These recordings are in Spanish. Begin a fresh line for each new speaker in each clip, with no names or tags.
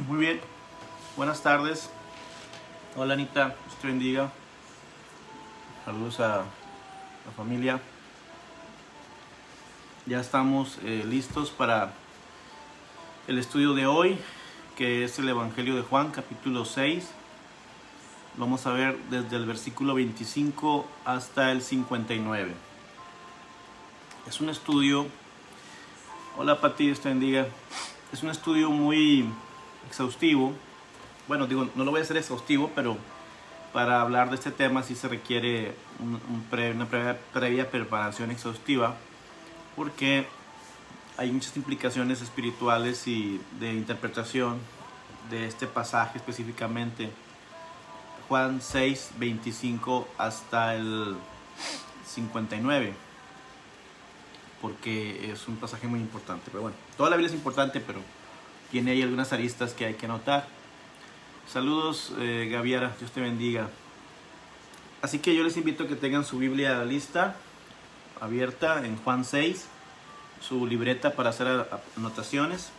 Muy bien, buenas tardes. Hola Anita, Dios te bendiga. Saludos a la familia. Ya estamos listos para el estudio de hoy, que es el Evangelio de Juan, capítulo 6. Vamos a ver desde el versículo 25 hasta el 59. Es un estudio. Hola Pati, Dios te bendiga. Es un estudio muy exhaustivo. Bueno, digo, no lo voy a hacer exhaustivo, pero para hablar de este tema sí se requiere una previa preparación exhaustiva, porque hay muchas implicaciones espirituales y de interpretación de este pasaje específicamente. Juan 6, 25 hasta el 59, porque es un pasaje muy importante. Pero bueno, toda la Biblia es importante, pero tiene ahí algunas aristas que hay que notar. Saludos, Gaviara, Dios te bendiga. Así que yo les invito a que tengan su Biblia lista, abierta en Juan 6, su libreta para hacer anotaciones.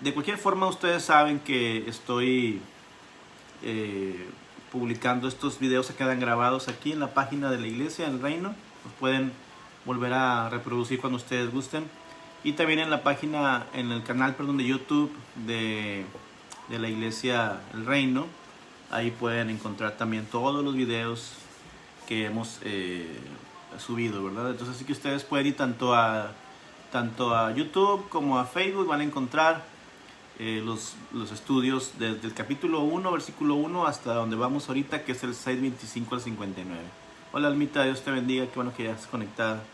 De cualquier forma, ustedes saben que estoy publicando estos videos, se quedan grabados aquí en la página de la Iglesia del Reino. Los pueden volver a reproducir cuando ustedes gusten. Y también en la página, en el canal, de YouTube de la Iglesia El Reino. Ahí pueden encontrar también todos los videos que hemos subido, ¿verdad? Entonces así que ustedes pueden ir tanto a YouTube como a Facebook, van a encontrar los estudios desde el capítulo 1, versículo 1 hasta donde vamos ahorita, que es el 6:25 al 59. Hola Almita, Dios te bendiga, qué bueno que ya estás conectada.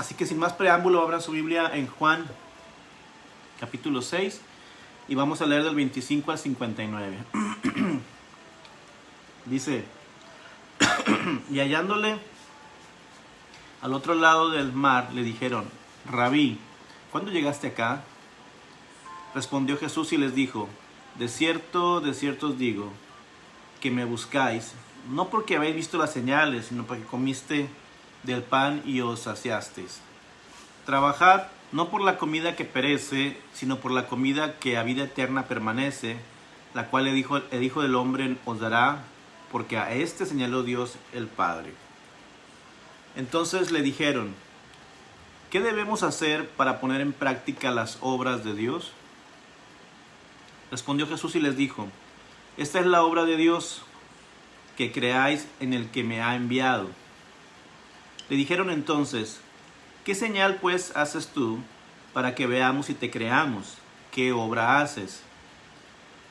Así que sin más preámbulo, abran su Biblia en Juan capítulo 6 y vamos a leer del 25 al 59. Dice: y hallándole al otro lado del mar, le dijeron: Rabí, ¿cuándo llegaste acá? Respondió Jesús y les dijo: de cierto os digo, que me buscáis, no porque habéis visto las señales, sino porque comiste del pan y os saciasteis. Trabajad no por la comida que perece, sino por la comida que a vida eterna permanece, la cual el Hijo del Hombre os dará, porque a este señaló Dios el Padre. Entonces le dijeron: ¿qué debemos hacer para poner en práctica las obras de Dios? Respondió Jesús y les dijo: esta es la obra de Dios, que creáis en el que me ha enviado. Le dijeron entonces: ¿qué señal pues haces tú para que veamos y te creamos? ¿Qué obra haces?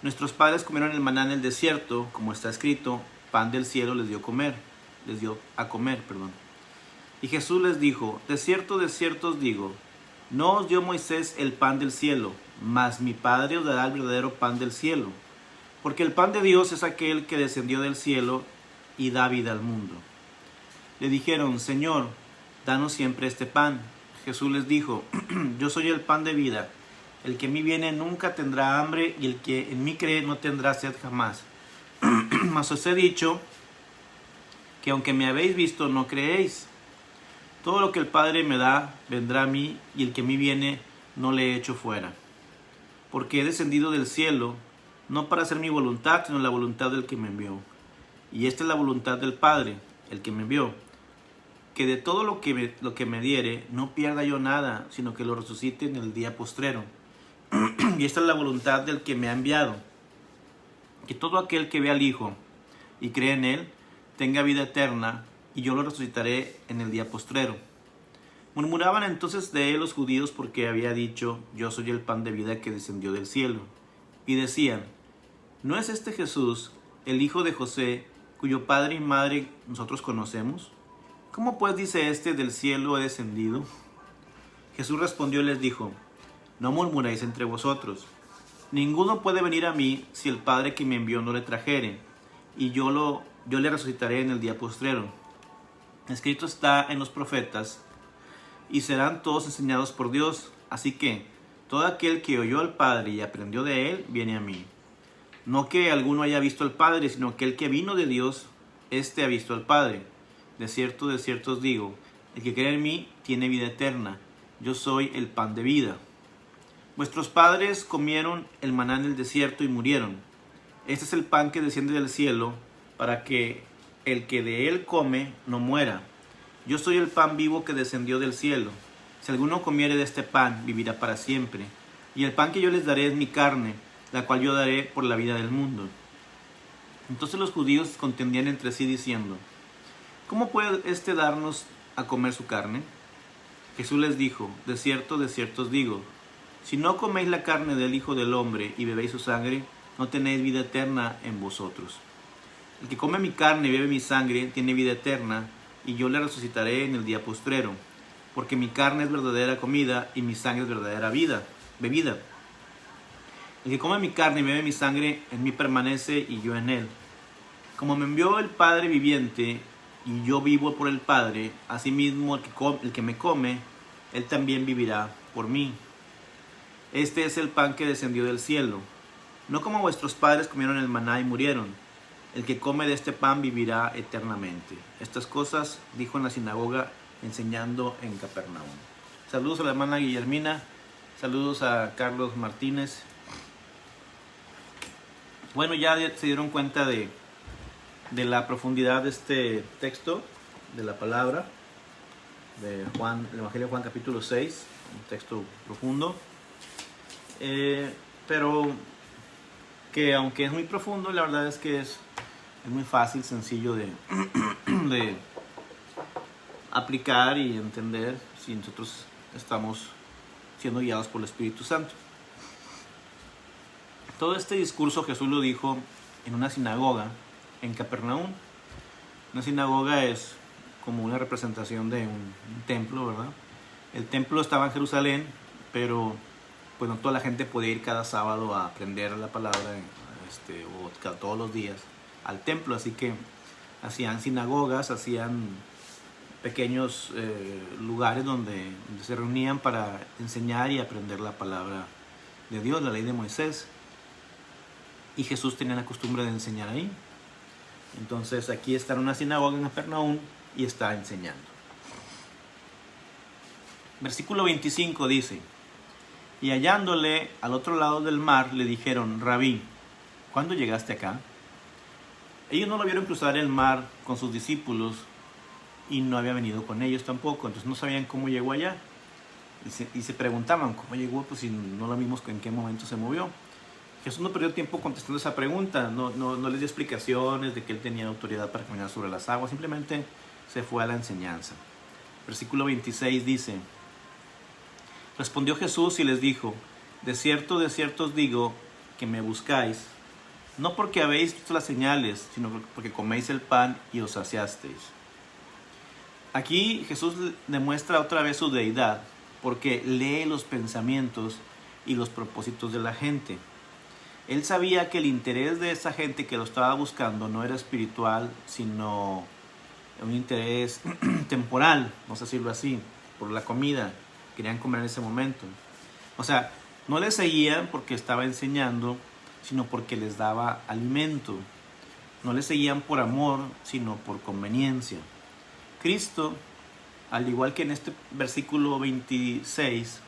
Nuestros padres comieron el maná en el desierto, como está escrito: pan del cielo les dio a comer. Y Jesús les dijo: de cierto os digo, no os dio Moisés el pan del cielo, mas mi Padre os dará el verdadero pan del cielo. Porque el pan de Dios es aquel que descendió del cielo y da vida al mundo. Le dijeron: Señor, danos siempre este pan. Jesús les dijo: yo soy el pan de vida. El que en mí viene nunca tendrá hambre, y el que en mí cree no tendrá sed jamás. Mas os he dicho que aunque me habéis visto, no creéis. Todo lo que el Padre me da vendrá a mí, y el que en mí viene no le he hecho fuera. Porque he descendido del cielo, no para hacer mi voluntad, sino la voluntad del que me envió. Y esta es la voluntad del Padre, el que me envió, que de todo lo que me diere, no pierda yo nada, sino que lo resucite en el día postrero. Y esta es la voluntad del que me ha enviado, que todo aquel que ve al Hijo y cree en Él, tenga vida eterna, y yo lo resucitaré en el día postrero. Murmuraban entonces de él los judíos, porque había dicho: yo soy el pan de vida que descendió del cielo. Y decían: ¿no es este Jesús, el hijo de José, cuyo padre y madre nosotros conocemos? ¿Cómo pues dice este: del cielo he descendido? Jesús respondió y les dijo: no murmuréis entre vosotros. Ninguno puede venir a mí si el Padre que me envió no le trajere, y yo le resucitaré en el día postrero. Escrito está en los profetas: y serán todos enseñados por Dios. Así que todo aquel que oyó al Padre y aprendió de él, viene a mí. No que alguno haya visto al Padre, sino que el que vino de Dios, éste ha visto al Padre. De cierto os digo, el que cree en mí tiene vida eterna. Yo soy el pan de vida. Vuestros padres comieron el maná en el desierto y murieron. Este es el pan que desciende del cielo, para que el que de él come no muera. Yo soy el pan vivo que descendió del cielo. Si alguno comiere de este pan, vivirá para siempre. Y el pan que yo les daré es mi carne, la cual yo daré por la vida del mundo. Entonces los judíos contendían entre sí diciendo: ¿Cómo puede éste darnos a comer su carne? Jesús les dijo: de cierto os digo, si no coméis la carne del Hijo del Hombre y bebéis su sangre, no tenéis vida eterna en vosotros. El que come mi carne y bebe mi sangre tiene vida eterna, y yo le resucitaré en el día postrero, porque mi carne es verdadera comida y mi sangre es verdadera bebida. El que come mi carne y bebe mi sangre en mí permanece y yo en él. Como me envió el Padre viviente y yo vivo por el Padre, asimismo el que me come, él también vivirá por mí. Este es el pan que descendió del cielo. No como vuestros padres comieron el maná y murieron. El que come de este pan vivirá eternamente. Estas cosas dijo en la sinagoga, enseñando en Capernaum. Saludos a la hermana Guillermina. Saludos a Carlos Martínez. Bueno, ya se dieron cuenta de la profundidad de este texto, de la palabra, de Juan, el Evangelio de Juan capítulo 6, un texto profundo. Pero que aunque es muy profundo, la verdad es que es muy fácil, sencillo de aplicar y entender si nosotros estamos siendo guiados por el Espíritu Santo. Todo este discurso Jesús lo dijo en una sinagoga en Capernaum. Una sinagoga es como una representación de un templo, ¿verdad? El templo estaba en Jerusalén, pero pues no toda la gente podía ir cada sábado a aprender la palabra o todos los días al templo, así que hacían sinagogas, hacían pequeños lugares donde se reunían para enseñar y aprender la palabra de Dios, la ley de Moisés. Y Jesús tenía la costumbre de enseñar ahí. Entonces aquí está en una sinagoga en Capernaum y está enseñando. Versículo 25 dice: y hallándole al otro lado del mar, le dijeron: Rabí, ¿cuándo llegaste acá? Ellos no lo vieron cruzar el mar con sus discípulos y no había venido con ellos tampoco, entonces no sabían cómo llegó allá. Y se preguntaban, ¿cómo llegó? Pues si no lo vimos en qué momento se movió. Jesús no perdió tiempo contestando esa pregunta, no les dio explicaciones de que él tenía autoridad para caminar sobre las aguas, simplemente se fue a la enseñanza. Versículo 26 dice: respondió Jesús y les dijo: de cierto os digo que me buscáis, no porque habéis visto las señales, sino porque coméis el pan y os saciasteis. Aquí Jesús demuestra otra vez su deidad, porque lee los pensamientos y los propósitos de la gente. Él sabía que el interés de esa gente que lo estaba buscando no era espiritual, sino un interés temporal, vamos a decirlo así, por la comida. Querían comer en ese momento. O sea, no le seguían porque estaba enseñando, sino porque les daba alimento. No le seguían por amor, sino por conveniencia. Cristo, al igual que en este versículo 26,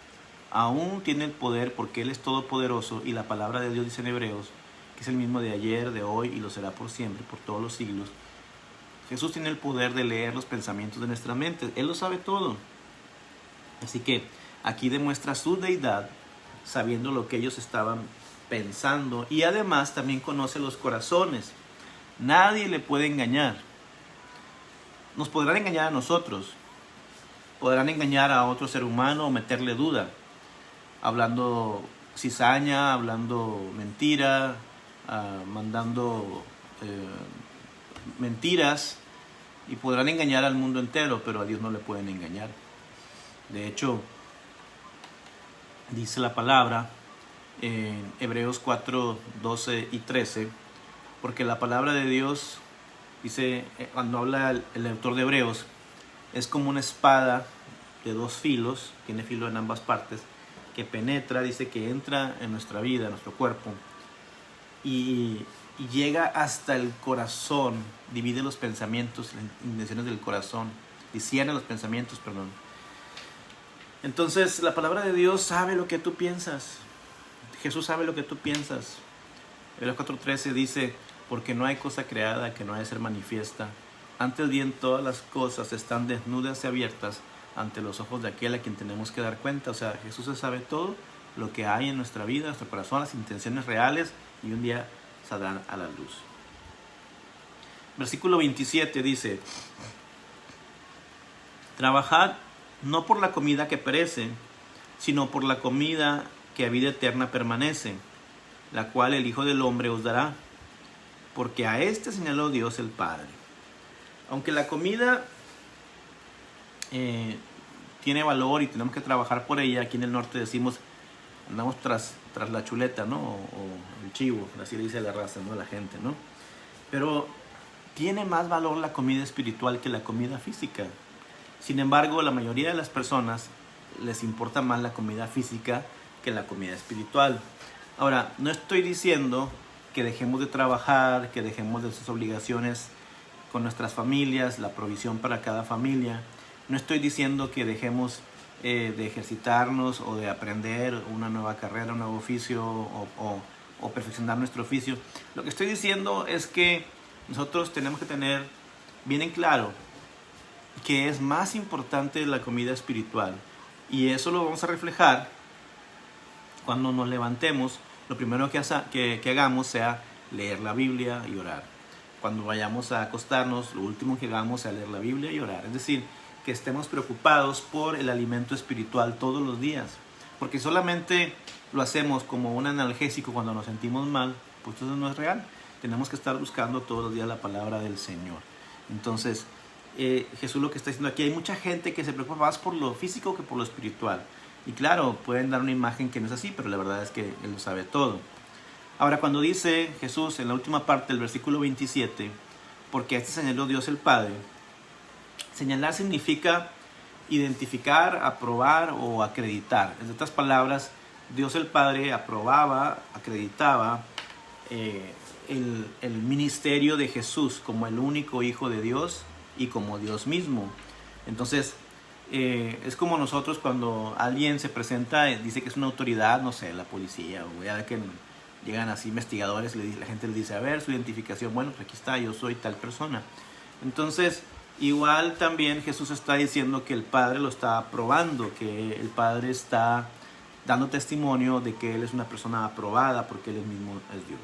aún tiene el poder porque Él es todopoderoso, y la palabra de Dios dice en Hebreos que es el mismo de ayer, de hoy y lo será por siempre, por todos los siglos. Jesús tiene el poder de leer los pensamientos de nuestra mente. Él lo sabe todo. Así que aquí demuestra su deidad, sabiendo lo que ellos estaban pensando, y además también conoce los corazones. Nadie le puede engañar. Nos podrán engañar a nosotros, podrán engañar a otro ser humano o meterle duda, hablando cizaña, hablando mentira, mandando mentiras, y podrán engañar al mundo entero, pero a Dios no le pueden engañar. De hecho, dice la palabra en Hebreos 4, 12 y 13, porque la palabra de Dios, dice, cuando habla el autor de Hebreos, es como una espada de dos filos, tiene filo en ambas partes, que penetra, dice que entra en nuestra vida, en nuestro cuerpo, y llega hasta el corazón, divide los pensamientos, las intenciones del corazón, discierne los pensamientos, perdón. Entonces la palabra de Dios sabe lo que tú piensas. Jesús sabe lo que tú piensas. El 4:13 dice, porque no hay cosa creada que no haya de ser manifiesta. Antes bien todas las cosas están desnudas y abiertas ante los ojos de aquel a quien tenemos que dar cuenta. O sea, Jesús sabe todo lo que hay en nuestra vida, en nuestro corazón, las intenciones reales, y un día saldrán a la luz. Versículo 27 dice, trabajad no por la comida que perece, sino por la comida que a vida eterna permanece, la cual el Hijo del Hombre os dará, porque a este señaló Dios el Padre. Aunque la comida tiene valor y tenemos que trabajar por ella, aquí en el norte decimos, andamos tras la chuleta, ¿no? O el chivo, así le dice la raza, ¿no? La gente, ¿no? Pero tiene más valor la comida espiritual que la comida física. Sin embargo, la mayoría de las personas les importa más la comida física que la comida espiritual. Ahora, no estoy diciendo que dejemos de trabajar, que dejemos de sus obligaciones con nuestras familias, la provisión para cada familia. No estoy diciendo que dejemos de ejercitarnos o de aprender una nueva carrera, un nuevo oficio o perfeccionar nuestro oficio. Lo que estoy diciendo es que nosotros tenemos que tener bien en claro que es más importante la comida espiritual, y eso lo vamos a reflejar cuando nos levantemos. Lo primero que hagamos sea leer la Biblia y orar. Cuando vayamos a acostarnos, lo último que hagamos sea leer la Biblia y orar. Es decir, que estemos preocupados por el alimento espiritual todos los días, porque solamente lo hacemos como un analgésico cuando nos sentimos mal, pues eso no es real. Tenemos que estar buscando todos los días la palabra del Señor. Entonces, Jesús lo que está diciendo aquí, hay mucha gente que se preocupa más por lo físico que por lo espiritual. Y claro, pueden dar una imagen que no es así, pero la verdad es que Él lo sabe todo. Ahora, cuando dice Jesús en la última parte del versículo 27, porque a este señaló Dios el Padre, señalar significa identificar, aprobar o acreditar. En otras palabras, Dios el Padre aprobaba, acreditaba el ministerio de Jesús como el único Hijo de Dios y como Dios mismo. Entonces, es como nosotros cuando alguien se presenta, dice que es una autoridad, no sé, la policía, o ya que llegan así investigadores y la gente le dice, a ver, su identificación, bueno, pues aquí está, yo soy tal persona. Entonces, igual también Jesús está diciendo que el Padre lo está aprobando, que el Padre está dando testimonio de que Él es una persona aprobada porque Él mismo es Dios.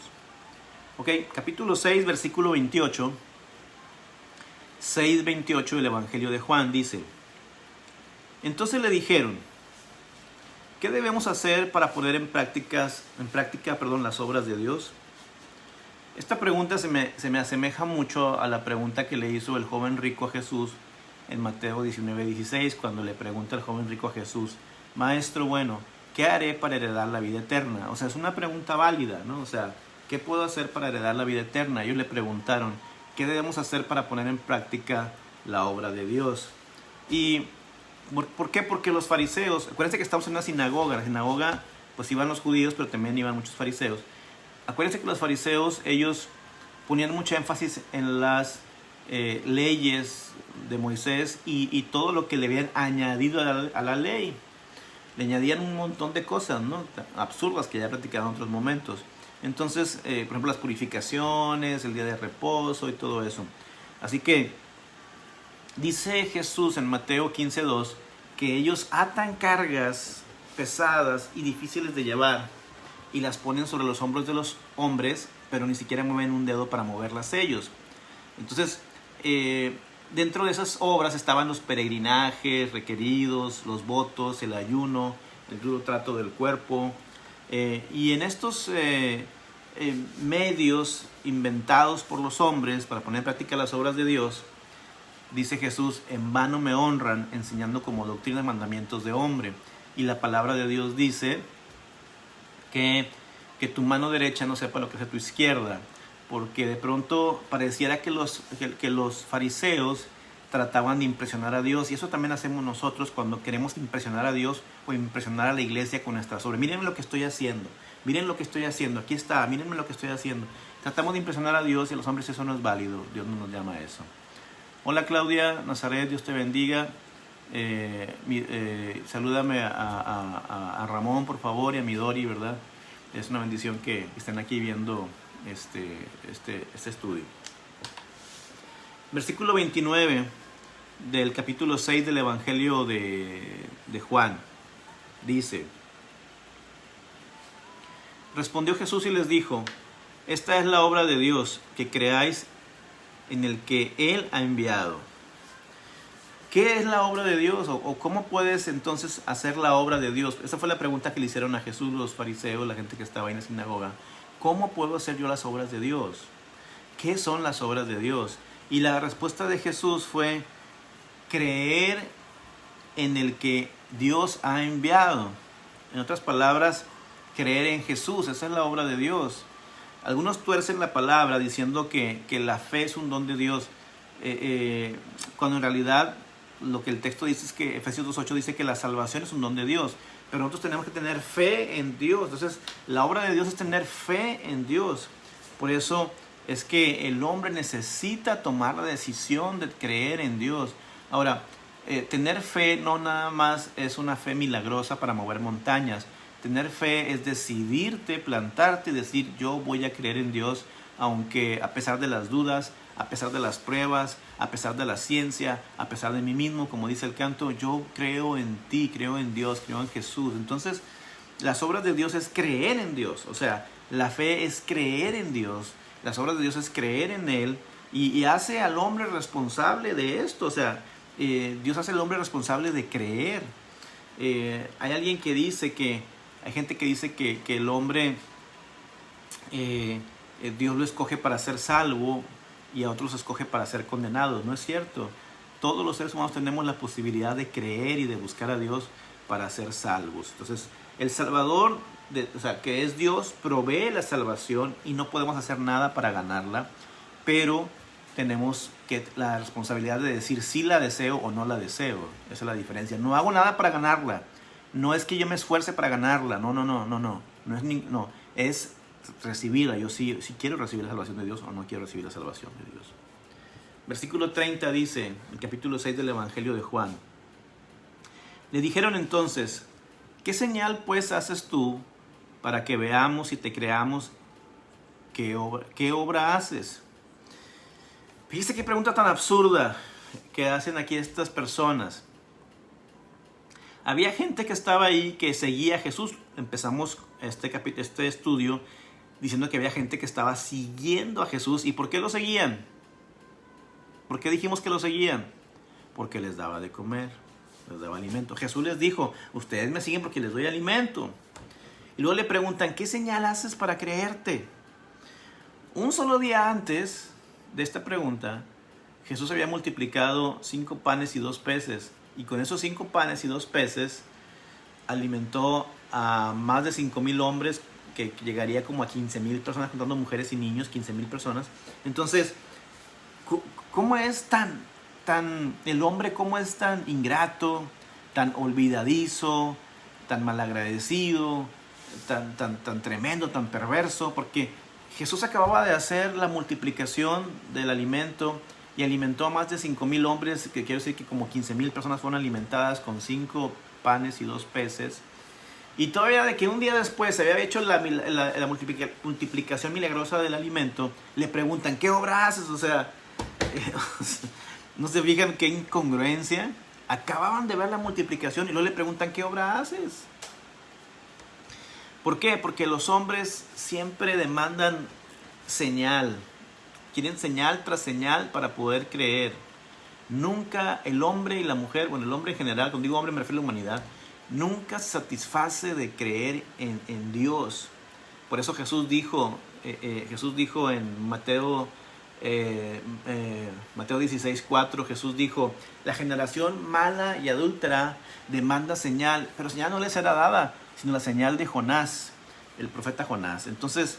Ok, capítulo 6, versículo 28. 6:28 del Evangelio de Juan dice, entonces le dijeron, ¿qué debemos hacer para poner en práctica las obras de Dios? Esta pregunta se me asemeja mucho a la pregunta que le hizo el joven rico a Jesús en Mateo 19:16, cuando le pregunta el joven rico a Jesús, Maestro bueno, ¿qué haré para heredar la vida eterna? O sea, es una pregunta válida, ¿no? O sea, ¿qué puedo hacer para heredar la vida eterna? Ellos le preguntaron, ¿qué debemos hacer para poner en práctica la obra de Dios? ¿Y por qué? Porque los fariseos, acuérdense que estamos en una sinagoga, la sinagoga pues iban los judíos, pero también iban muchos fariseos. Acuérdense que los fariseos, ellos ponían mucho énfasis en las leyes de Moisés y todo lo que le habían añadido a la ley. Le añadían un montón de cosas, ¿no? Absurdas que ya platicaron en otros momentos. Entonces, por ejemplo, las purificaciones, el día de reposo y todo eso. Así que dice Jesús en Mateo 15:2 que ellos atan cargas pesadas y difíciles de llevar y las ponen sobre los hombros de los hombres, pero ni siquiera mueven un dedo para moverlas ellos. Entonces, dentro de esas obras estaban los peregrinajes requeridos, los votos, el ayuno, el duro trato del cuerpo. Y en estos medios inventados por los hombres para poner en práctica las obras de Dios, dice Jesús, en vano me honran enseñando como doctrinas mandamientos de hombre. Y la palabra de Dios dice que tu mano derecha no sepa lo que hace tu izquierda, porque de pronto pareciera que los fariseos trataban de impresionar a Dios, y eso también hacemos nosotros cuando queremos impresionar a Dios o impresionar a la iglesia con nuestras obras. Miren lo que estoy haciendo, miren lo que estoy haciendo, aquí está, mírenme lo que estoy haciendo. Tratamos de impresionar a Dios y a los hombres, eso no es válido, Dios no nos llama a eso. Hola Claudia, Nazaret, Dios te bendiga. Salúdame a Ramón, por favor, y a mi Dori, ¿verdad? Es una bendición que estén aquí viendo este estudio. Versículo 29 del capítulo 6 del Evangelio de Juan. Dice: respondió Jesús y les dijo: esta es la obra de Dios, que creáis en el que Él ha enviado. ¿Qué es la obra de Dios? ¿O cómo puedes entonces hacer la obra de Dios? Esa fue la pregunta que le hicieron a Jesús los fariseos, la gente que estaba en la sinagoga. ¿Cómo puedo hacer yo las obras de Dios? ¿Qué son las obras de Dios? Y la respuesta de Jesús fue: creer en el que Dios ha enviado. En otras palabras, creer en Jesús. Esa es la obra de Dios. Algunos tuercen la palabra diciendo que la fe es un don de Dios, cuando en realidad lo que el texto dice es que Efesios 2:8 dice que la salvación es un don de Dios, pero nosotros tenemos que tener fe en Dios. Entonces la obra de Dios es tener fe en Dios. Por eso es que el hombre necesita tomar la decisión de creer en Dios. Ahora, tener fe no nada más es una fe milagrosa para mover montañas. Tener fe es decidirte, plantarte y decir: yo voy a creer en Dios, aunque a pesar de las dudas, a pesar de las pruebas, a pesar de la ciencia, a pesar de mí mismo, como dice el canto, yo creo en ti, creo en Dios, creo en Jesús. Entonces, las obras de Dios es creer en Dios. O sea, la fe es creer en Dios, las obras de Dios es creer en Él, y hace al hombre responsable de esto. O sea, Dios hace al hombre responsable de creer. Hay alguien que dice que hay gente que dice que el hombre, Dios lo escoge para ser salvo y a otros escoge para ser condenados. No es cierto. Todos los seres humanos tenemos la posibilidad de creer y de buscar a Dios para ser salvos. Entonces, el Salvador, que es Dios, provee la salvación y no podemos hacer nada para ganarla, pero tenemos la responsabilidad de decir si la deseo o no la deseo. Esa es la diferencia. No hago nada para ganarla. No es que yo me esfuerce para ganarla. No. Es recibirla. Yo sí quiero recibir la salvación de Dios o no quiero recibir la salvación de Dios. Versículo 30 dice, el capítulo 6 del Evangelio de Juan: le dijeron entonces: ¿qué señal pues haces tú para que veamos y te creamos? ¿Qué obra haces? Fíjese qué pregunta tan absurda que hacen aquí estas personas. Había gente que estaba ahí que seguía a Jesús. Empezamos este estudio diciendo que había gente que estaba siguiendo a Jesús. ¿Y por qué lo seguían? ¿Por qué dijimos que lo seguían? Porque les daba de comer, les daba alimento. Jesús les dijo: ustedes me siguen porque les doy alimento. Y luego le preguntan: ¿qué señal haces para creerte? Un solo día antes de esta pregunta, Jesús había multiplicado 5 panes y 2 peces. Y con esos 5 panes y 2 peces alimentó a más de 5,000 hombres, que llegaría como a 15,000 personas, contando mujeres y niños, 15,000 personas. Entonces, ¿cómo es el hombre, cómo es tan ingrato, tan olvidadizo, tan malagradecido, tan tremendo, tan perverso? Porque Jesús acababa de hacer la multiplicación del alimento y alimentó a más de 5,000 hombres, que quiere decir que como 15,000 personas fueron alimentadas con 5 panes y 2 peces. Y todavía de que un día después se había hecho la multiplicación milagrosa del alimento, le preguntan: ¿qué obra haces? O sea, ¿no se fijan qué incongruencia? Acababan de ver la multiplicación y luego le preguntan: ¿qué obra haces? ¿Por qué? Porque los hombres siempre demandan señal. Quieren señal tras señal para poder creer. Nunca el hombre y la mujer, bueno, el hombre en general, cuando digo hombre me refiero a la humanidad, nunca se satisface de creer en Dios. Por eso Jesús dijo en Mateo 16:4, Jesús dijo: la generación mala y adúltera demanda señal, pero señal no les será dada, sino la señal de Jonás, el profeta Jonás. Entonces,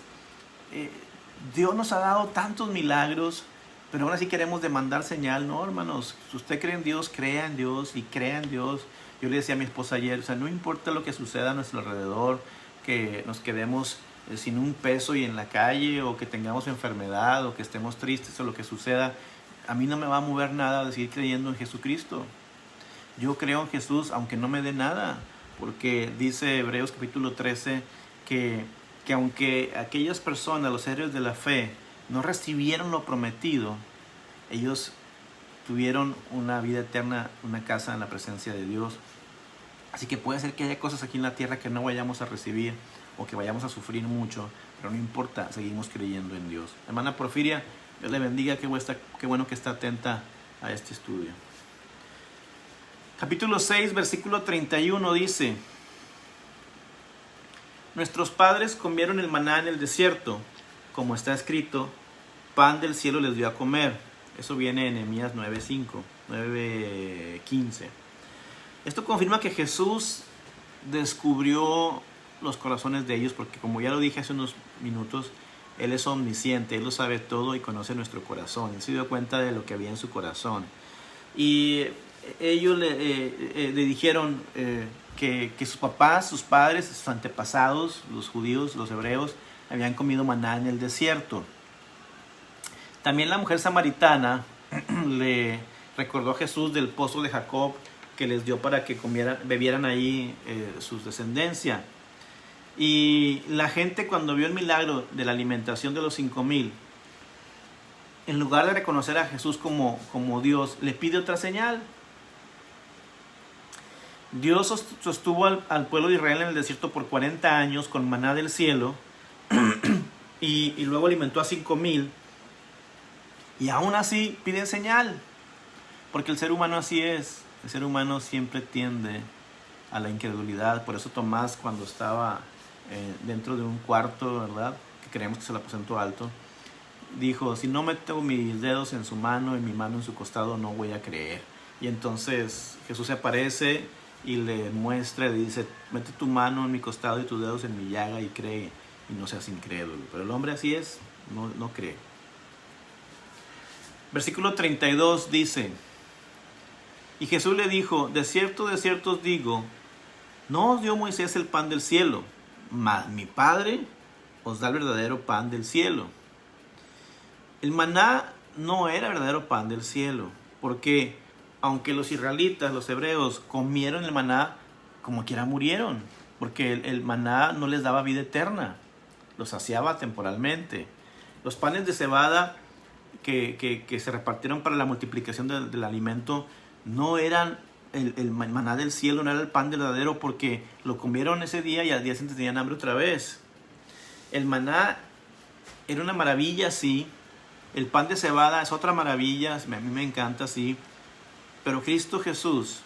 Dios nos ha dado tantos milagros, pero aún así queremos demandar señal. No, hermanos, si usted cree en Dios, crea en Dios y crea en Dios. Yo le decía a mi esposa ayer, o sea, no importa lo que suceda a nuestro alrededor, que nos quedemos sin un peso y en la calle, o que tengamos enfermedad, o que estemos tristes, o lo que suceda, a mí no me va a mover nada de seguir creyendo en Jesucristo. Yo creo en Jesús aunque no me dé nada, porque dice Hebreos capítulo 13 que aunque aquellas personas, los héroes de la fe, no recibieron lo prometido, ellos tuvieron una vida eterna, una casa en la presencia de Dios. Así que puede ser que haya cosas aquí en la tierra que no vayamos a recibir o que vayamos a sufrir mucho, pero no importa, seguimos creyendo en Dios. Hermana Porfiria, Dios le bendiga, qué bueno que está atenta a este estudio. Capítulo 6, versículo 31 dice: nuestros padres comieron el maná en el desierto, como está escrito, pan del cielo les dio a comer. Eso viene en Nehemías 9:15. Esto confirma que Jesús descubrió los corazones de ellos, porque como ya lo dije hace unos minutos, Él es omnisciente, Él lo sabe todo y conoce nuestro corazón. Él se dio cuenta de lo que había en su corazón. Y ellos le dijeron que sus papás, sus padres, sus antepasados, los judíos, los hebreos, habían comido maná en el desierto. También la mujer samaritana le recordó a Jesús del pozo de Jacob que les dio para que bebieran ahí sus descendencia. Y la gente, cuando vio el milagro de la alimentación de los 5,000, en lugar de reconocer a Jesús como Dios, le pide otra señal. Dios sostuvo al pueblo de Israel en el desierto por 40 años con maná del cielo y luego alimentó a 5,000, y aún así piden señal, porque el ser humano así es. El ser humano siempre tiende a la incredulidad. Por eso Tomás, cuando estaba dentro de un cuarto, ¿verdad?, que creemos que es el aposento alto, dijo: si no meto mis dedos en su mano y mi mano en su costado, no voy a creer. Y entonces Jesús se aparece y le muestra, le dice: mete tu mano en mi costado y tus dedos en mi llaga y cree, y no seas incrédulo. Pero el hombre así es, no cree. Versículo 32 dice: y Jesús le dijo: de cierto os digo, no os dio Moisés el pan del cielo, mas mi Padre os da el verdadero pan del cielo. El maná no era verdadero pan del cielo, porque aunque los israelitas, los hebreos, comieron el maná, como quiera murieron, porque el maná no les daba vida eterna, los saciaba temporalmente. Los panes de cebada que se repartieron para la multiplicación del alimento no eran el maná del cielo, no era el pan verdadero, porque lo comieron ese día y al día siguiente tenían hambre otra vez. El maná era una maravilla, sí. El pan de cebada es otra maravilla, a mí me encanta, sí. Pero Cristo Jesús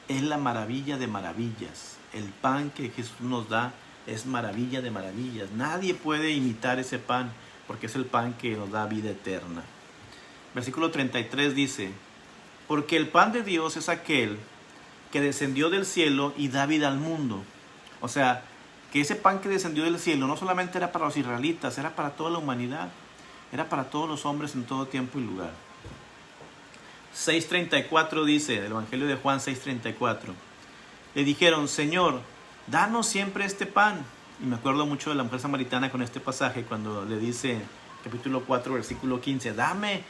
es la maravilla de maravillas. El pan que Jesús nos da es maravilla de maravillas. Nadie puede imitar ese pan, porque es el pan que nos da vida eterna. Versículo 33 dice: porque el pan de Dios es aquel que descendió del cielo y da vida al mundo. O sea, que ese pan que descendió del cielo no solamente era para los israelitas, era para toda la humanidad. Era para todos los hombres en todo tiempo y lugar. 6:34 dice, del Evangelio de Juan 6:34. Le dijeron: Señor, danos siempre este pan. Y me acuerdo mucho de la mujer samaritana con este pasaje, cuando le dice, capítulo 4, versículo 15, dame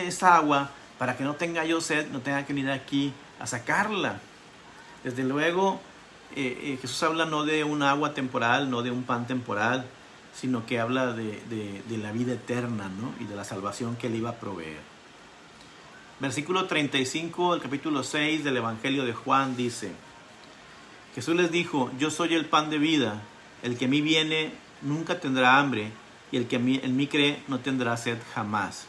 esa agua para que no tenga yo sed, no tenga que venir aquí a sacarla. Desde luego, Jesús habla no de un agua temporal, no de un pan temporal, sino que habla de la vida eterna, ¿no?, y de la salvación que Él iba a proveer. Versículo 35 del capítulo 6 del Evangelio de Juan dice: Jesús les dijo: yo soy el pan de vida, el que a mí viene nunca tendrá hambre, y el que en mí cree no tendrá sed jamás.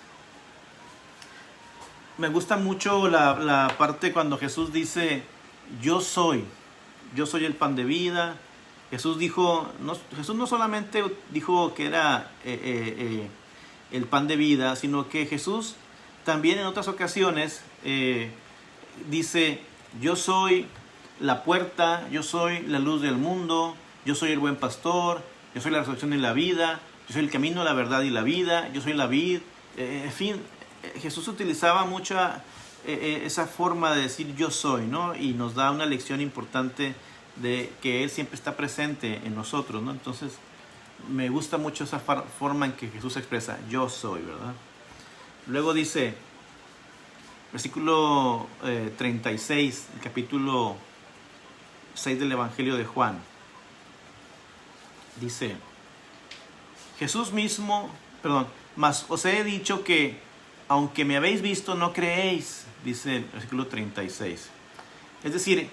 Me gusta mucho la parte cuando Jesús dice: yo soy el pan de vida. Jesús no solamente dijo que era el pan de vida, sino que Jesús también en otras ocasiones dice: yo soy la puerta, yo soy la luz del mundo, yo soy el buen pastor, yo soy la resurrección y la vida, yo soy el camino, la verdad y la vida, yo soy la vid. En fin, Jesús utilizaba mucha esa forma de decir yo soy, ¿no? Y nos da una lección importante de que Él siempre está presente en nosotros, ¿no? Entonces, me gusta mucho esa forma en que Jesús expresa yo soy, ¿verdad? Luego dice, Versículo 36, el capítulo 6 del Evangelio de Juan. Dice, mas os he dicho que aunque me habéis visto, no creéis, dice el versículo 36. Es decir,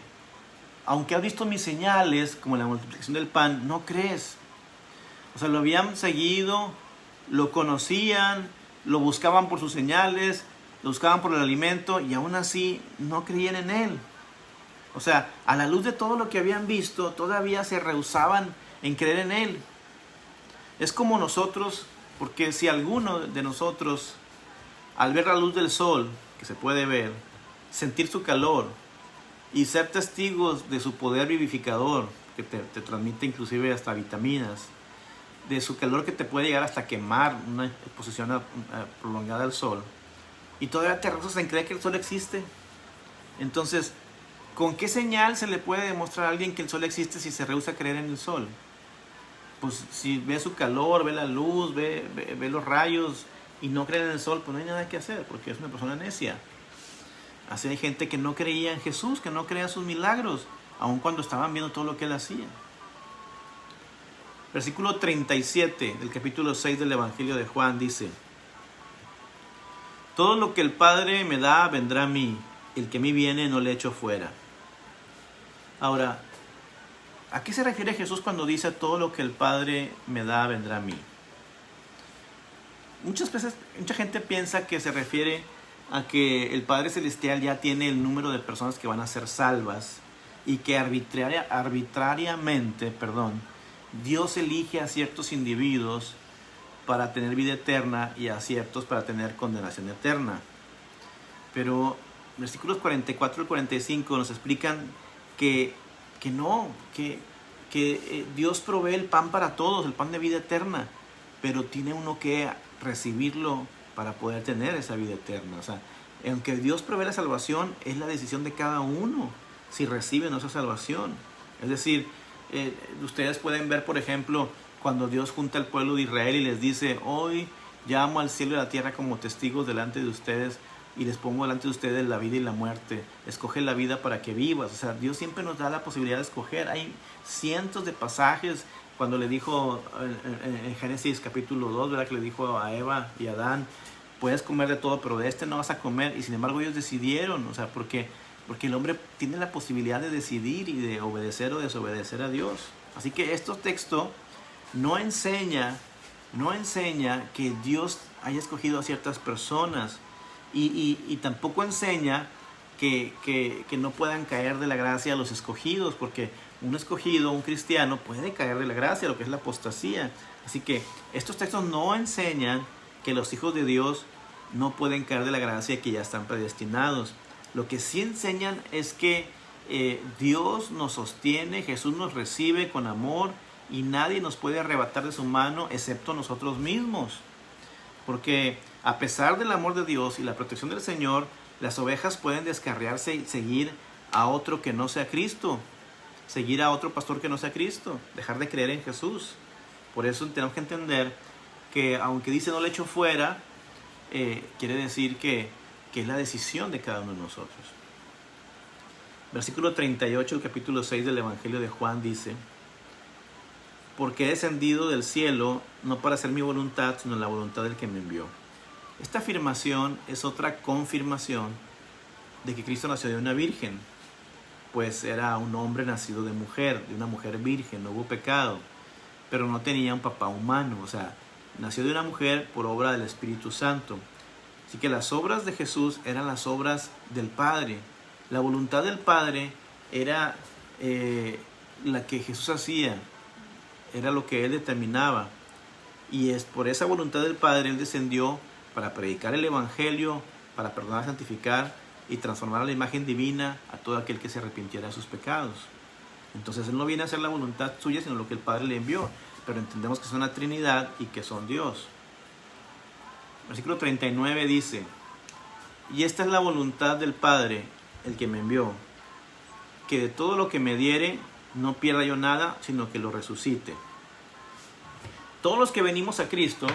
aunque has visto mis señales, como la multiplicación del pan, no crees. O sea, lo habían seguido, lo conocían, lo buscaban por sus señales, lo buscaban por el alimento y aún así no creían en él. O sea, a la luz de todo lo que habían visto, todavía se rehusaban en creer en él. Es como nosotros, porque si alguno de nosotros, al ver la luz del sol, que se puede ver, sentir su calor y ser testigos de su poder vivificador, que te transmite inclusive hasta vitaminas, de su calor que te puede llegar hasta quemar una exposición prolongada al sol, y todavía te rehusas en creer que el sol existe. Entonces, ¿con qué señal se le puede demostrar a alguien que el sol existe si se rehúsa a creer en el sol? Pues si ve su calor, ve la luz, ve los rayos y no cree en el sol, pues no hay nada que hacer porque es una persona necia. Así hay gente que no creía en Jesús, que no creía en sus milagros, aun cuando estaban viendo todo lo que él hacía. Versículo 37 del capítulo 6 del Evangelio de Juan dice, todo lo que el Padre me da vendrá a mí, el que a mí viene no le echo fuera. Ahora, ¿a qué se refiere Jesús cuando dice todo lo que el Padre me da vendrá a mí? Muchas veces, mucha gente piensa que se refiere a que el Padre Celestial ya tiene el número de personas que van a ser salvas y que arbitrariamente, Dios elige a ciertos individuos para tener vida eterna y a ciertos para tener condenación eterna. Pero versículos 44 y 45 nos explican que Dios provee el pan para todos, el pan de vida eterna, pero tiene uno que recibirlo para poder tener esa vida eterna. O sea, aunque Dios provee la salvación, es la decisión de cada uno si reciben esa salvación. Es decir, ustedes pueden ver, por ejemplo, cuando Dios junta al pueblo de Israel y les dice, hoy llamo al cielo y a la tierra como testigos delante de ustedes y les pongo delante de ustedes la vida y la muerte. Escoge la vida para que vivas. O sea, Dios siempre nos da la posibilidad de escoger. Hay cientos de pasajes cuando le dijo en Génesis capítulo 2, ¿verdad? Que le dijo a Eva y a Adán, puedes comer de todo, pero de este no vas a comer. Y sin embargo ellos decidieron, o sea, porque el hombre tiene la posibilidad de decidir y de obedecer o desobedecer a Dios. Así que este texto no enseña que Dios haya escogido a ciertas personas y tampoco enseña que no puedan caer de la gracia a los escogidos, porque un escogido, un cristiano, puede caer de la gracia, lo que es la apostasía. Así que estos textos no enseñan que los hijos de Dios no pueden caer de la gracia, que ya están predestinados. Lo que sí enseñan es que Dios nos sostiene, Jesús nos recibe con amor y nadie nos puede arrebatar de su mano excepto nosotros mismos. Porque a pesar del amor de Dios y la protección del Señor, las ovejas pueden descarriarse y seguir a otro que no sea Cristo, seguir a otro pastor que no sea Cristo, dejar de creer en Jesús. Por eso tenemos que entender que aunque dice no le echo fuera, quiere decir que es la decisión de cada uno de nosotros. Versículo 38 del capítulo 6 del Evangelio de Juan dice, porque he descendido del cielo no para hacer mi voluntad, sino la voluntad del que me envió. Esta afirmación es otra confirmación de que Cristo nació de una virgen, pues era un hombre nacido de mujer, de una mujer virgen, no hubo pecado, pero no tenía un papá humano, o sea, nació de una mujer por obra del Espíritu Santo. Así que las obras de Jesús eran las obras del Padre. La voluntad del Padre era la que Jesús hacía, era lo que Él determinaba. Y es por esa voluntad del Padre Él descendió para predicar el Evangelio, para perdonar, santificar y transformar a la imagen divina a todo aquel que se arrepintiera de sus pecados. Entonces Él no viene a hacer la voluntad suya, sino lo que el Padre le envió. Pero entendemos que son una Trinidad y que son Dios. Versículo 39 dice, y esta es la voluntad del Padre, el que me envió, que de todo lo que me diere no pierda yo nada, sino que lo resucite. Todos los que venimos a Cristo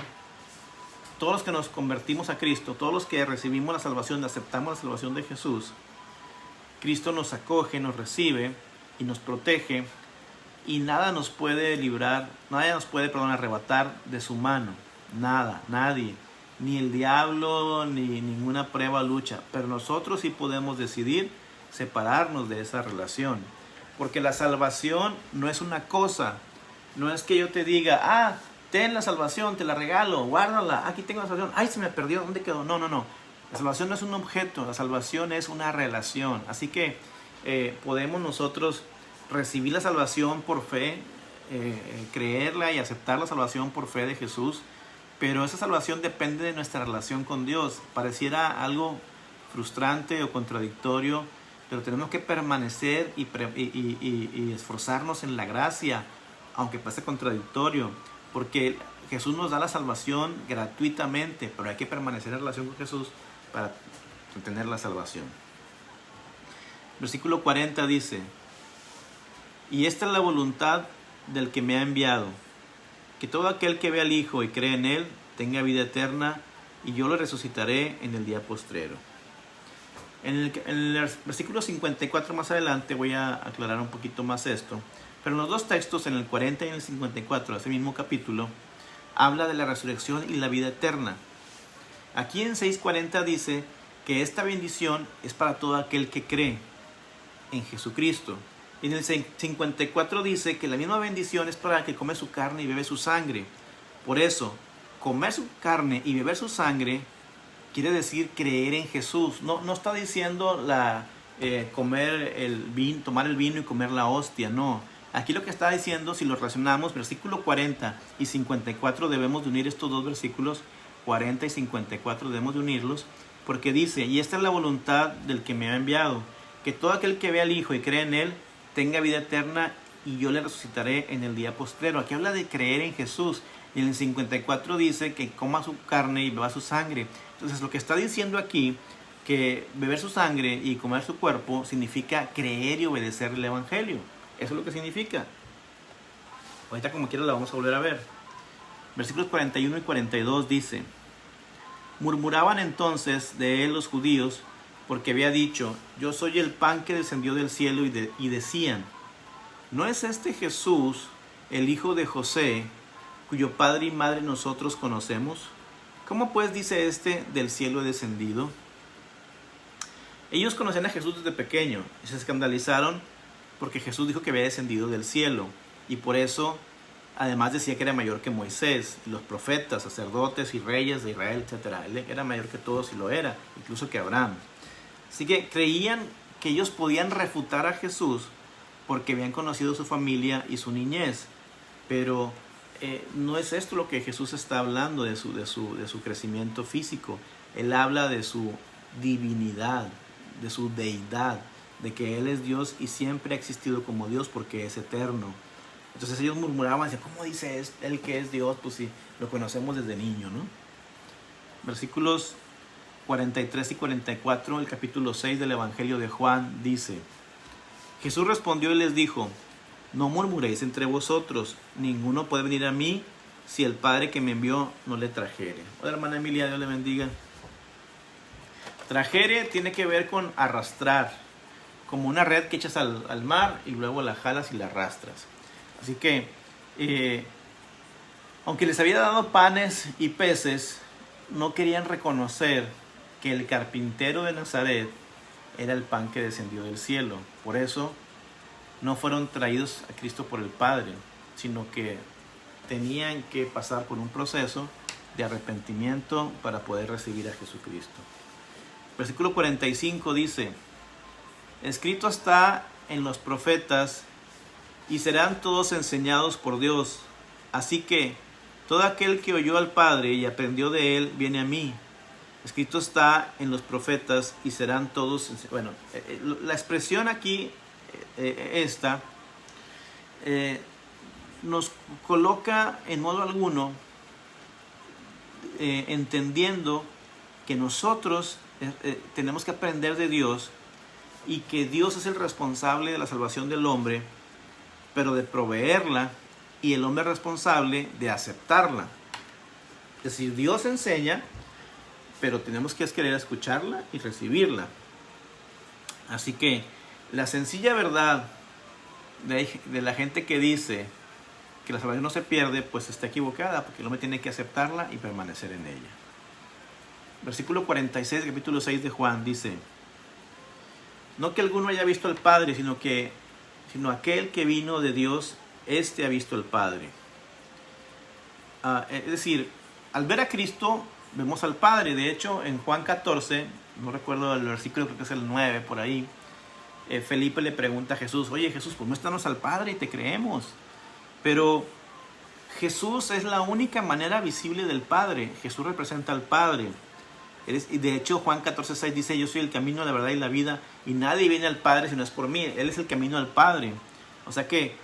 todos los que nos convertimos a Cristo, todos los que recibimos la salvación, aceptamos la salvación de Jesús, Cristo nos acoge, nos recibe y nos protege, y nada nos puede librar, nadie nos puede, arrebatar de su mano. Nada, nadie. Ni el diablo, ni ninguna prueba o lucha. Pero nosotros sí podemos decidir separarnos de esa relación. Porque la salvación no es una cosa. No es que yo te diga, ten la salvación, te la regalo, guárdala, aquí tengo la salvación. Ay, se me perdió, ¿dónde quedó? No. La salvación no es un objeto, la salvación es una relación. Así que podemos nosotros recibir la salvación por fe, creerla y aceptar la salvación por fe de Jesús, pero esa salvación depende de nuestra relación con Dios. Pareciera algo frustrante o contradictorio, pero tenemos que permanecer y esforzarnos en la gracia, aunque parece contradictorio, porque Jesús nos da la salvación gratuitamente, pero hay que permanecer en relación con Jesús para tener la salvación. Versículo 40 dice: y esta es la voluntad del que me ha enviado, que todo aquel que ve al Hijo y cree en Él tenga vida eterna, y yo lo resucitaré en el día postrero. En el versículo 54 más adelante voy a aclarar un poquito más esto, pero en los dos textos, en el 40 y en el 54, ese mismo capítulo, habla de la resurrección y la vida eterna. Aquí en 6:40 dice que esta bendición es para todo aquel que cree en Jesucristo. En el 54 dice que la misma bendición es para el que come su carne y bebe su sangre. Por eso, comer su carne y beber su sangre quiere decir creer en Jesús. No está diciendo comer el vino, tomar el vino y comer la hostia, no. Aquí lo que está diciendo, si lo relacionamos, versículo 40 y 54, debemos de unir estos dos versículos, 40 y 54 debemos de unirlos, porque dice: y esta es la voluntad del que me ha enviado, que todo aquel que ve al Hijo y cree en Él tenga vida eterna, y yo le resucitaré en el día postrero. Aquí habla de creer en Jesús. Y en el 54 dice que coma su carne y beba su sangre. Entonces lo que está diciendo aquí, que beber su sangre y comer su cuerpo, significa creer y obedecer el Evangelio. Eso es lo que significa. Ahorita como quiera la vamos a volver a ver. Versículos 41 y 42 dice: murmuraban entonces de él los judíos, porque había dicho: yo soy el pan que descendió del cielo, y decían: ¿no es este Jesús el hijo de José, cuyo padre y madre nosotros conocemos? ¿Cómo pues dice este: del cielo he descendido? Ellos conocían a Jesús desde pequeño y se escandalizaron porque Jesús dijo que había descendido del cielo, y por eso además decía que era mayor que Moisés, los profetas, sacerdotes y reyes de Israel, etc. Él era mayor que todos, y lo era, incluso que Abraham. Así que creían que ellos podían refutar a Jesús porque habían conocido su familia y su niñez. Pero no es esto lo que Jesús está hablando de su crecimiento físico. Él habla de su divinidad, de su deidad, de que Él es Dios y siempre ha existido como Dios porque es eterno. Entonces ellos murmuraban, decían: ¿cómo dice Él que es Dios? Pues si lo conocemos desde niño, ¿no? Versículos 43 y 44, el capítulo 6 del Evangelio de Juan dice: Jesús respondió y les dijo: no murmuréis entre vosotros, ninguno puede venir a mí si el Padre que me envió no le trajere. Hola, hermana Emilia, Dios le bendiga. Trajere tiene que ver con arrastrar, como una red que echas al mar y luego la jalas y la arrastras. Así que, aunque les había dado panes y peces, no querían reconocer que el carpintero de Nazaret era el pan que descendió del cielo. Por eso no fueron traídos a Cristo por el Padre, sino que tenían que pasar por un proceso de arrepentimiento para poder recibir a Jesucristo. Versículo 45 dice: escrito está en los profetas, y serán todos enseñados por Dios. Así que todo aquel que oyó al Padre y aprendió de Él viene a mí. Escrito está en los profetas, y serán todos... Bueno, la expresión aquí, nos coloca en modo alguno entendiendo que nosotros tenemos que aprender de Dios, y que Dios es el responsable de la salvación del hombre, pero de proveerla, y el hombre responsable de aceptarla. Es decir, Dios enseña, pero tenemos que querer escucharla y recibirla. Así que la sencilla verdad de la gente que dice que la salvación no se pierde, pues está equivocada, porque el hombre tiene que aceptarla y permanecer en ella. Versículo 46, capítulo 6 de Juan, dice: no que alguno haya visto al Padre, sino aquel que vino de Dios, este ha visto al Padre. Es decir, al ver a Cristo, vemos al Padre. De hecho, en Juan 14, no recuerdo el versículo, creo que es el 9, por ahí, Felipe le pregunta a Jesús: oye Jesús, pues muéstranos al Padre y te creemos. Pero Jesús es la única manera visible del Padre. Jesús representa al Padre. Y de hecho Juan 14:6 dice: yo soy el camino, la verdad y la vida, y nadie viene al Padre si no es por mí. Él es el camino al Padre. O sea que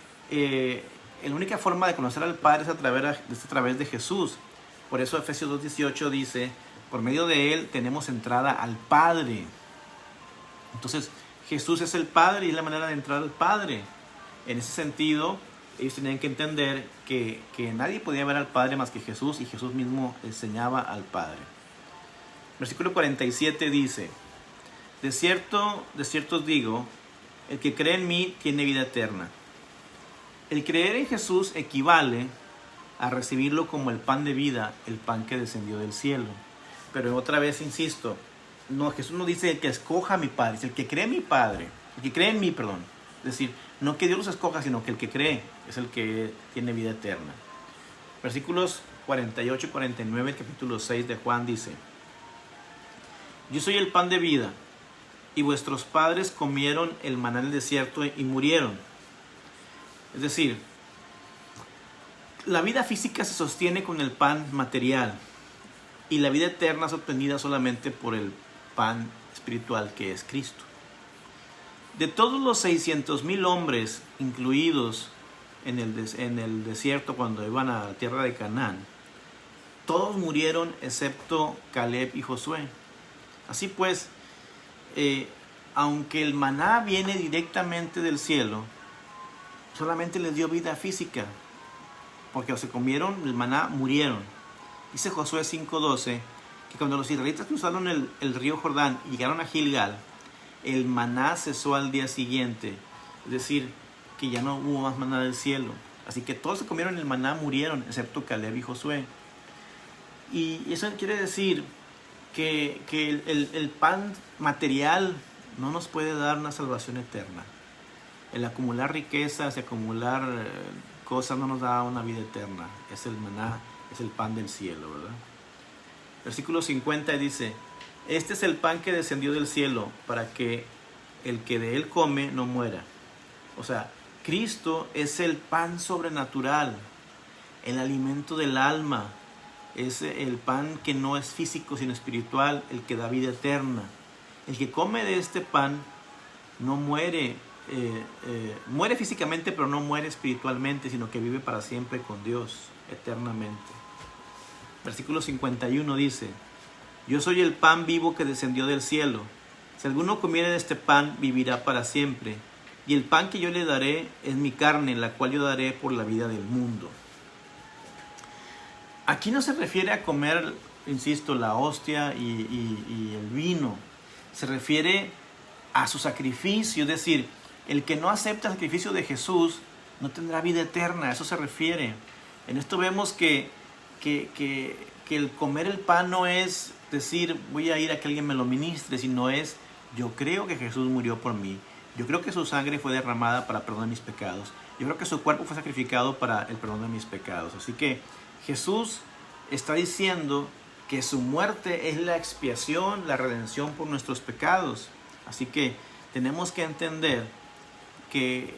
la única forma de conocer al Padre es a través de Jesús. Por eso Efesios 2:18 dice: por medio de Él tenemos entrada al Padre. Entonces Jesús es el Padre y es la manera de entrar al Padre. En ese sentido, ellos tenían que entender que nadie podía ver al Padre más que Jesús, y Jesús mismo enseñaba al Padre. Versículo 47 dice: de cierto os digo, el que cree en mí tiene vida eterna. El creer en Jesús equivale a recibirlo como el pan de vida, el pan que descendió del cielo. Pero otra vez insisto, no, Jesús no dice el que escoja a mi Padre, es el que cree en mi Padre, el que cree en mí, perdón. Es decir, no que Dios los escoja, sino que el que cree es el que tiene vida eterna. Versículos 48 y 49, capítulo 6 de Juan dice: yo soy el pan de vida, y vuestros padres comieron el maná en el desierto y murieron. Es decir, la vida física se sostiene con el pan material, y la vida eterna es obtenida solamente por el pan espiritual que es Cristo. De todos los 600,000 hombres incluidos en el desierto cuando iban a la tierra de Canaán, todos murieron excepto Caleb y Josué. Así pues, aunque el maná viene directamente del cielo, solamente les dio vida física, porque se comieron el maná, murieron. Dice Josué 5:12 que cuando los israelitas cruzaron el río Jordán y llegaron a Gilgal, el maná cesó al día siguiente. Es decir, que ya no hubo más maná del cielo. Así que todos se comieron el maná, murieron, excepto Caleb y Josué. Y eso quiere decir que el pan material no nos puede dar una salvación eterna. El acumular riquezas, acumular cosas no nos da una vida eterna. Es el maná, es el pan del cielo, ¿verdad? Versículo 50 dice: este es el pan que descendió del cielo, para que el que de él come no muera. O sea, Cristo es el pan sobrenatural, el alimento del alma. Es el pan que no es físico sino espiritual, el que da vida eterna. El que come de este pan no muere, muere físicamente, pero no muere espiritualmente, sino que vive para siempre con Dios, eternamente. Versículo 51 dice: yo soy el pan vivo que descendió del cielo. Si alguno comiere de este pan, vivirá para siempre. Y el pan que yo le daré es mi carne, la cual yo daré por la vida del mundo. Aquí no se refiere a comer, insisto, la hostia y el vino. Se refiere a su sacrificio. Es decir, el que no acepta el sacrificio de Jesús no tendrá vida eterna. A eso se refiere. En esto vemos que el comer el pan no es decir voy a ir a que alguien me lo ministre, sino es: yo creo que Jesús murió por mí. Yo creo que su sangre fue derramada para perdón de mis pecados. Yo creo que su cuerpo fue sacrificado para el perdón de mis pecados. Así que Jesús está diciendo que su muerte es la expiación, la redención por nuestros pecados. Así que tenemos que entender que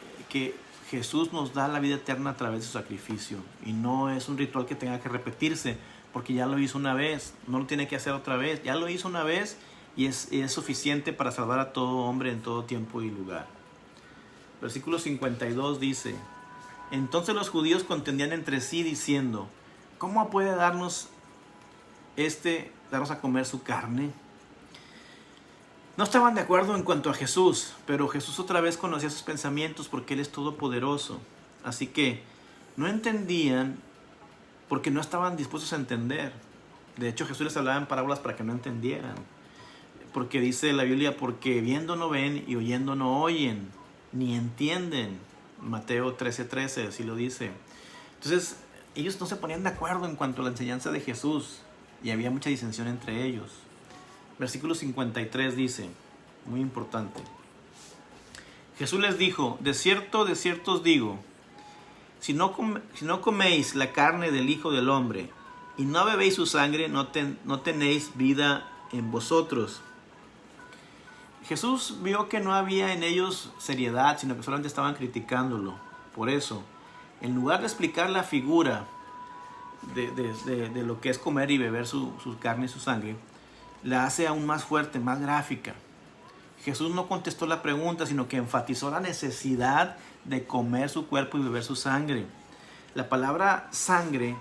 Jesús nos da la vida eterna a través de su sacrificio. Y no es un ritual que tenga que repetirse, porque ya lo hizo una vez, no lo tiene que hacer otra vez. Ya lo hizo una vez y es suficiente para salvar a todo hombre en todo tiempo y lugar. Versículo 52 dice: entonces los judíos contendían entre sí diciendo: ¿cómo puede darnos a comer su carne? No estaban de acuerdo en cuanto a Jesús, pero Jesús otra vez conocía sus pensamientos porque Él es todopoderoso. Así que no entendían porque no estaban dispuestos a entender. De hecho, Jesús les hablaba en parábolas para que no entendieran. Porque dice la Biblia, porque viendo no ven y oyendo no oyen, ni entienden. Mateo 13:13, así lo dice. Entonces, ellos no se ponían de acuerdo en cuanto a la enseñanza de Jesús y había mucha disensión entre ellos. Versículo 53 dice, muy importante. Jesús les dijo, de cierto os digo, si no coméis la carne del Hijo del Hombre y no bebéis su sangre, no tenéis vida en vosotros. Jesús vio que no había en ellos seriedad, sino que solamente estaban criticándolo. Por eso, en lugar de explicar la figura de lo que es comer y beber su carne y su sangre, la hace aún más fuerte, más gráfica. Jesús no contestó la pregunta, sino que enfatizó la necesidad de comer su cuerpo y beber su sangre. La palabra sangre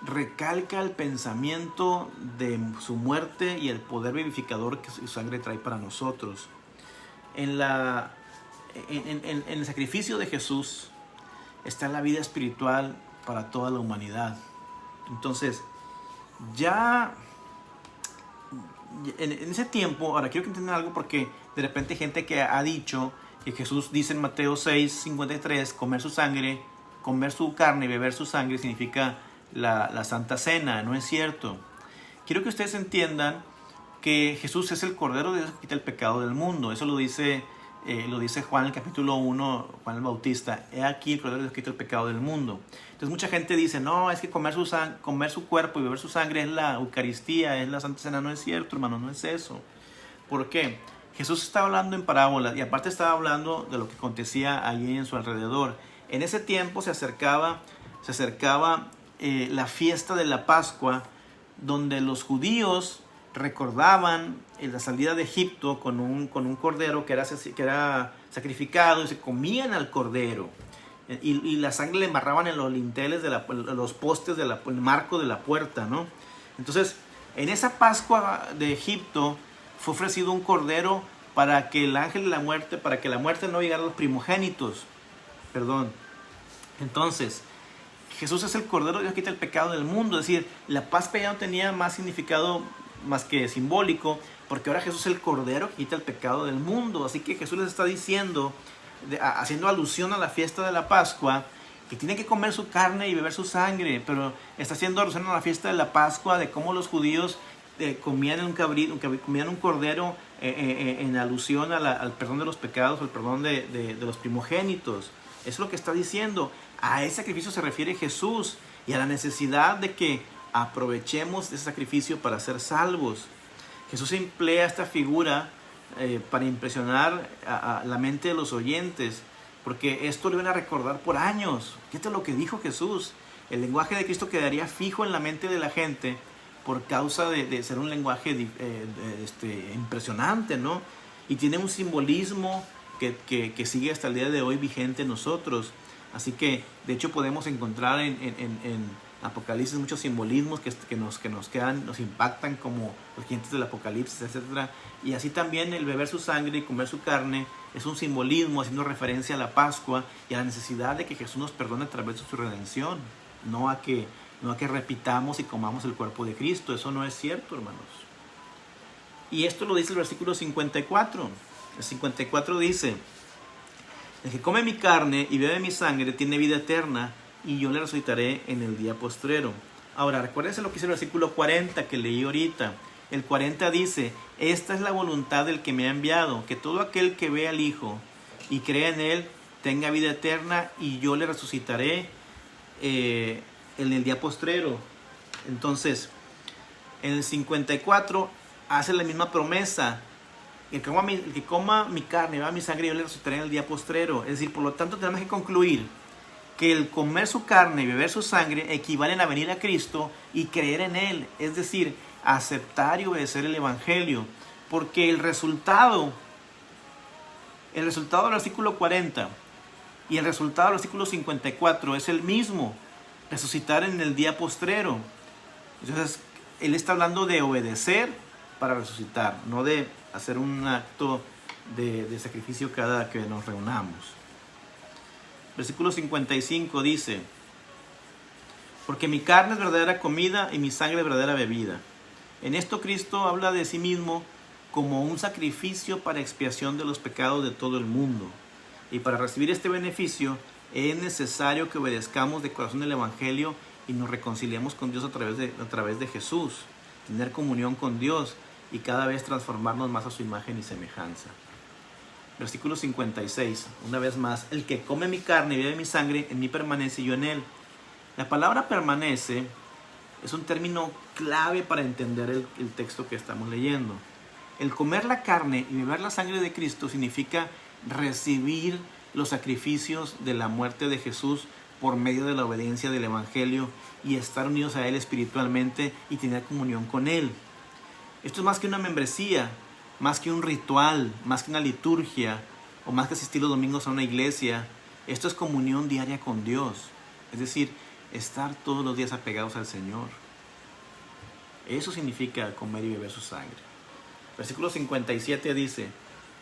recalca el pensamiento de su muerte y el poder vivificador que su sangre trae para nosotros. En el sacrificio de Jesús está la vida espiritual para toda la humanidad. Entonces, ya en ese tiempo, ahora quiero que entiendan algo, porque de repente hay gente que ha dicho que Jesús dice en Mateo 6:53, comer su sangre, comer su carne y beber su sangre significa la Santa Cena. No es cierto. Quiero que ustedes entiendan que Jesús es el Cordero de Dios que quita el pecado del mundo. Eso lo dice Juan en el capítulo 1, Juan el Bautista. He aquí el Cordero de Dios que quita el pecado del mundo. Entonces mucha gente dice, no, es que comer su cuerpo y beber su sangre es la Eucaristía, es la Santa Cena. No es cierto, hermano, no es eso. ¿Por qué? Jesús estaba hablando en parábolas y aparte estaba hablando de lo que acontecía allí en su alrededor. En ese tiempo se acercaba la fiesta de la Pascua, donde los judíos recordaban la salida de Egipto con un cordero que era sacrificado, y se comían al cordero y la sangre le embarraban en los linteles los postes del marco de la puerta, ¿no? Entonces, en esa Pascua de Egipto fue ofrecido un cordero para que el ángel de la muerte, para que la muerte no llegara a los primogénitos. Entonces, Jesús es el Cordero de Dios que quita el pecado del mundo. Es decir, la Pascua ya no tenía más significado más que simbólico, porque ahora Jesús es el Cordero que quita el pecado del mundo. Así que Jesús les está diciendo, haciendo alusión a la fiesta de la Pascua, que tienen que comer su carne y beber su sangre, pero está haciendo alusión a la fiesta de la Pascua, de cómo los judíos comían un cordero en alusión al perdón de los pecados, al perdón de los primogénitos. Eso es lo que está diciendo. A ese sacrificio se refiere Jesús y a la necesidad de que aprovechemos ese sacrificio para ser salvos. Jesús emplea esta figura para impresionar a la mente de los oyentes, porque esto lo iban a recordar por años. Fíjate lo que dijo Jesús. El lenguaje de Cristo quedaría fijo en la mente de la gente por causa de ser un lenguaje impresionante, ¿no? Y tiene un simbolismo que sigue hasta el día de hoy vigente en nosotros. Así que, de hecho, podemos encontrar en Apocalipsis muchos simbolismos que nos quedan, nos impactan, como los gigantes del Apocalipsis, etc. Y así también el beber su sangre y comer su carne es un simbolismo haciendo referencia a la Pascua y a la necesidad de que Jesús nos perdone a través de su redención, no a que repitamos y comamos el cuerpo de Cristo. Eso no es cierto, hermanos. Y esto lo dice el versículo 54. El 54 dice, el que come mi carne y bebe mi sangre tiene vida eterna, y yo le resucitaré en el día postrero. Ahora, recuérdense lo que dice el versículo 40 que leí ahorita. El 40 dice, esta es la voluntad del que me ha enviado, que todo aquel que ve al Hijo y cree en Él tenga vida eterna, y yo le resucitaré en el día postrero. Entonces, en el 54 hace la misma promesa. El que coma mi carne y beba mi sangre, yo le resucitaré en el día postrero. Es decir, por lo tanto, tenemos que concluir que el comer su carne y beber su sangre equivalen a venir a Cristo y creer en Él. Es decir, aceptar y obedecer el Evangelio. Porque el resultado del versículo 40 y el resultado del versículo 54 es el mismo: resucitar en el día postrero. Entonces, Él está hablando de obedecer para resucitar, no de hacer un acto de sacrificio cada que nos reunamos. Versículo 55 dice, Porque mi carne es verdadera comida y mi sangre es verdadera bebida. En esto Cristo habla de sí mismo como un sacrificio para expiación de los pecados de todo el mundo. Y para recibir este beneficio es necesario que obedezcamos de corazón el Evangelio y nos reconciliemos con Dios a través de Jesús. Tener comunión con Dios y cada vez transformarnos más a su imagen y semejanza. Versículo 56, una vez más: el que come mi carne y bebe mi sangre, en mí permanece y yo en él. La palabra permanece es un término clave para entender el texto que estamos leyendo. El comer la carne y beber la sangre de Cristo significa recibir los sacrificios de la muerte de Jesús por medio de la obediencia del Evangelio y estar unidos a Él espiritualmente y tener comunión con Él. Esto es más que una membresía, más que un ritual, más que una liturgia o más que asistir los domingos a una iglesia. Esto es comunión diaria con Dios, es decir, estar todos los días apegados al Señor. Eso significa comer y beber su sangre. Versículo 57 dice: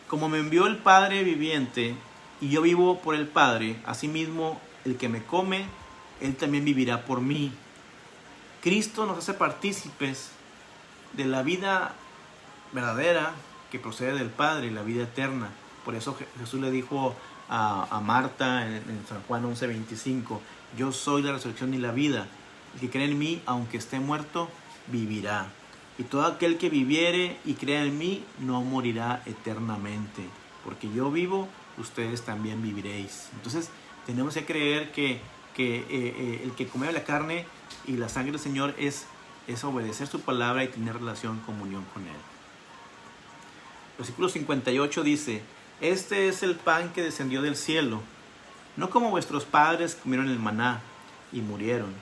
como me envió el Padre viviente y yo vivo por el Padre, asimismo el que me come, él también vivirá por mí. Cristo nos hace partícipes de la vida verdadera que procede del Padre, la vida eterna. Por eso Jesús le dijo a Marta en San Juan 11:25: yo soy la resurrección y la vida. El que cree en mí, aunque esté muerto, vivirá. Y todo aquel que viviere y crea en mí, no morirá eternamente. Porque yo vivo, ustedes también viviréis. Entonces, tenemos que creer que el que come la carne y la sangre del Señor es obedecer su palabra y tener relación, comunión con Él. Versículo 58 dice: este es el pan que descendió del cielo, no como vuestros padres comieron el maná y murieron.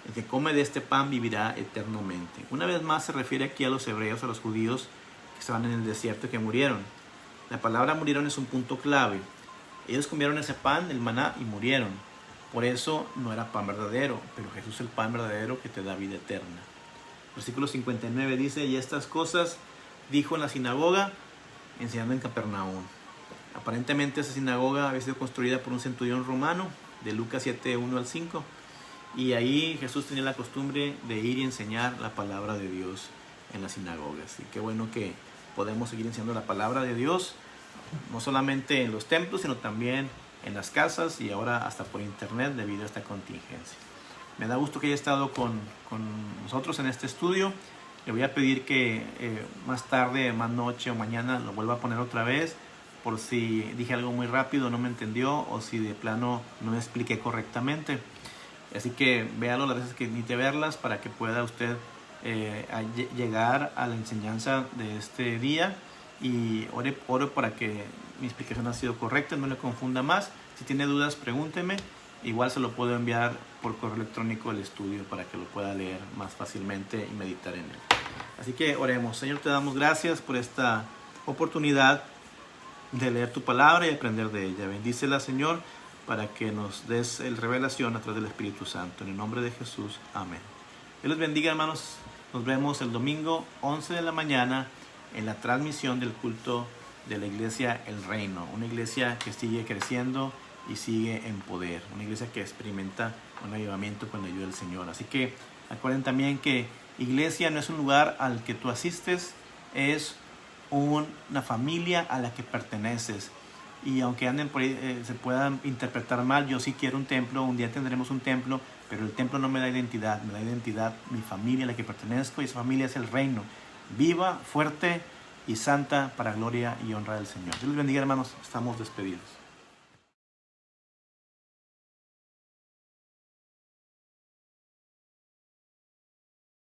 El que come de este pan vivirá eternamente. Una vez más se refiere aquí a los hebreos, a los judíos que estaban en el desierto y que murieron. La palabra murieron es un punto clave. Ellos comieron ese pan, el maná, y murieron. Por eso no era pan verdadero, pero Jesús es el pan verdadero que te da vida eterna. Versículo 59 dice: y estas cosas dijo en la sinagoga, enseñando en Capernaum. Aparentemente esa sinagoga había sido construida por un centurión romano, de Lucas 7, 1 al 5. Y ahí Jesús tenía la costumbre de ir y enseñar la palabra de Dios en las sinagogas. Y qué bueno que podemos seguir enseñando la palabra de Dios, no solamente en los templos, sino también en las casas y ahora hasta por internet debido a esta contingencia. Me da gusto que haya estado con nosotros en este estudio. Le voy a pedir que más tarde, más noche o mañana lo vuelva a poner otra vez, por si dije algo muy rápido, no me entendió, o si de plano no me expliqué correctamente. Así que véalo las veces que necesite verlas para que pueda usted llegar a la enseñanza de este día. Y ore para que mi explicación ha sido correcta, no le confunda más. Si tiene dudas, pregúnteme. Igual se lo puedo enviar por correo electrónico el estudio para que lo pueda leer más fácilmente y meditar en él. Así que oremos. Señor, te damos gracias por esta oportunidad de leer tu palabra y aprender de ella. Bendícela, Señor, para que nos des revelación a través del Espíritu Santo. En el nombre de Jesús, amén. Dios les bendiga, hermanos. Nos vemos el domingo 11 de la mañana en la transmisión del culto de la iglesia El Reino. Una iglesia que sigue creciendo y sigue en poder. Una iglesia que experimenta un avivamiento con la ayuda del Señor. Así que acuerden también que iglesia no es un lugar al que tú asistes, es una familia a la que perteneces. Y aunque anden por ahí, se puedan interpretar mal, yo sí quiero un templo, un día tendremos un templo, pero el templo no me da identidad, me da identidad mi familia a la que pertenezco, y esa familia es el reino, viva, fuerte y santa para gloria y honra del Señor. Dios les bendiga, hermanos, estamos despedidos.